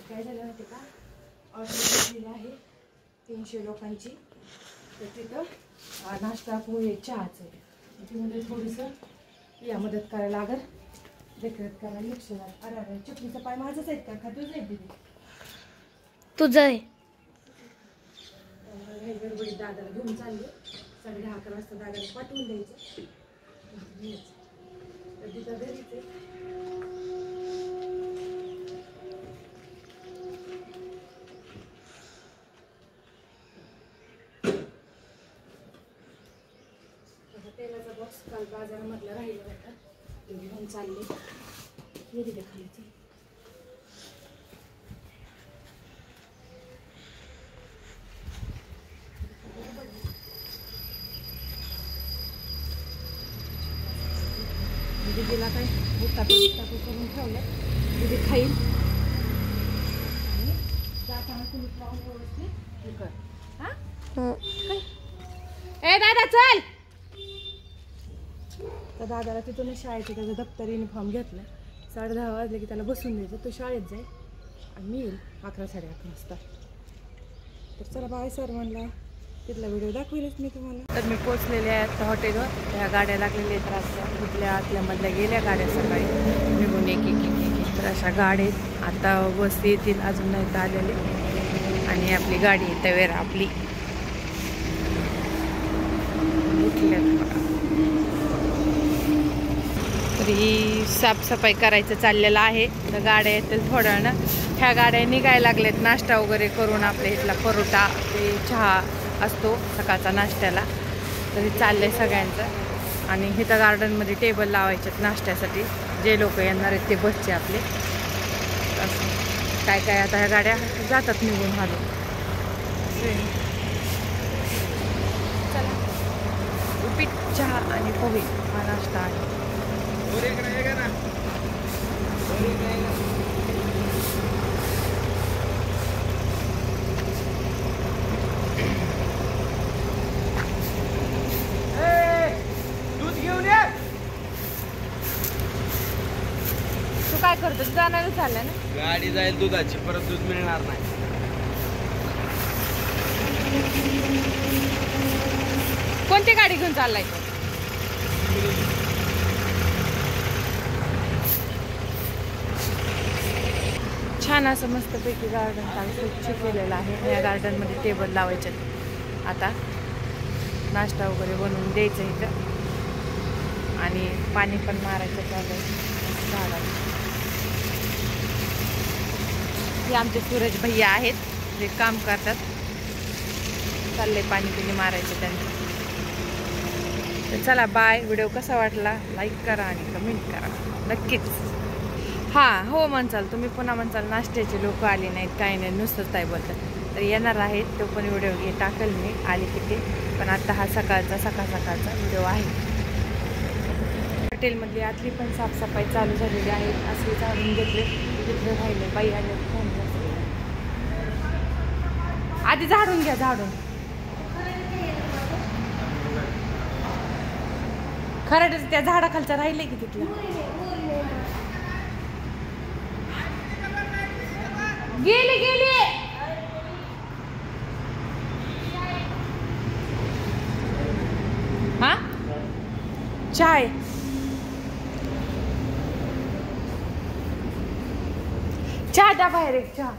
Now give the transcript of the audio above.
काय झालं माहिती का, ऑर्डर दिलेली आहे 300 लोकांची. तर तिथं नाश्ता पोहे चहाच आहे. त्यामध्ये थोडंसं या मदत करायला लागल, डेकोरेट करायला लक्ष लागेल. अरे अरे चटणीचा पाय माझाच आहेत का तुझं आहे दीदी? तुझं आहे. गडबडीत दादाला घेऊन चालले. 10:30-11 वाजता दादाला पाठवून द्यायचं. तर तिथं घरीच आहे. तेलाचा बॉक्स काल बाजारामधला राहिला होता, ते घेऊन चालले. हे तिथे खायचं. दीदीला काय उतापी करून ठेवलं, दीदी खाईल. आणि जाताना तुम्ही लावून व्यवस्थित हे कर. हां ए दादा चल. तर दादाला तिथून शाळेचं त्याचं दप्तर युनिफॉर्म घेतलं. 10:30 वाजले की त्याला बसून द्यायचं, तो शाळेत जाईल आणि मी येईल 11-11:30 वाजता. तर चला बाय सर म्हणला, तिथला व्हिडिओ दाखवेलच मी तुम्हाला. तर मी पोचलेले आहे आता हॉटेलवर. त्या गाड्या लागलेल्या आहेत रस्त्या, कुठल्या आतल्यामधल्या गेल्या गाड्या सकाळी निघून एक. तर अशा गाड्या आता बस येतील, अजून नाही तर आलेले. आणि आपली गाडी तवेरा आपली तर ही साफसफाई करायचं चाललेलं आहे. तर गाड्या येतील थोड्या वेळानं. ह्या गाड्या निघायला लागल्यात नाश्ता वगैरे करून. आपल्या इथला परोटा ते चहा असतो सकाळचा नाश्त्याला. तर हे चाललंय सगळ्यांचं. आणि इथं गार्डनमध्ये टेबल लावायचे नाश्त्यासाठी, जे लोक येणार आहेत ते बसचे आपले. असं काय काय आता ह्या गाड्या जातात निघून हालून. चला उपीट चहा आणि पोहे हा नाश्ता आहे. तू काय करतो? जाणारच चाललंय ना? गाडी जाईल दुधाची, परत दूध मिळणार नाही. कोणती गाडी घेऊन चाललाय तो? छान असं मस्तपैकी गार्डन चांगलं स्वच्छ केलेलं आहे. या गार्डनमध्ये टेबल लावायचे. आता नाश्ता वगैरे बनवून द्यायचं इथं. आणि पाणी पण मारायचं चालू आहे झाडाला. हे आमचे सूरज भैया आहेत, जे काम करतात. चालले पाणी पिणी मारायचं त्यांचं. तर चला बाय. व्हिडिओ कसा वाटला लाईक करा आणि कमेंट करा नक्कीच. हां हो म्हणचाल तुम्ही, पुन्हा म्हणचाल नाश्त्याचे लोक आले नाहीत काही नाही नुसतंच काय बोलतात. तर येणार आहेत, तो पण व्हिडिओ टाकेल मी आली की ते. पण आता हा सकाळचा व्हिडिओ आहे. हॉटेलमधली आतली पण साफसफाई चालू झालेली आहे. असे झाडून घेतले, तिथले राहिले. बाई आले फोन आधी झाडून घ्या. झाडून खरं त्या झाडाखालच्या राहिले की तिथलं गेली. हा चाय चहा द्या बाहेर एक चहा.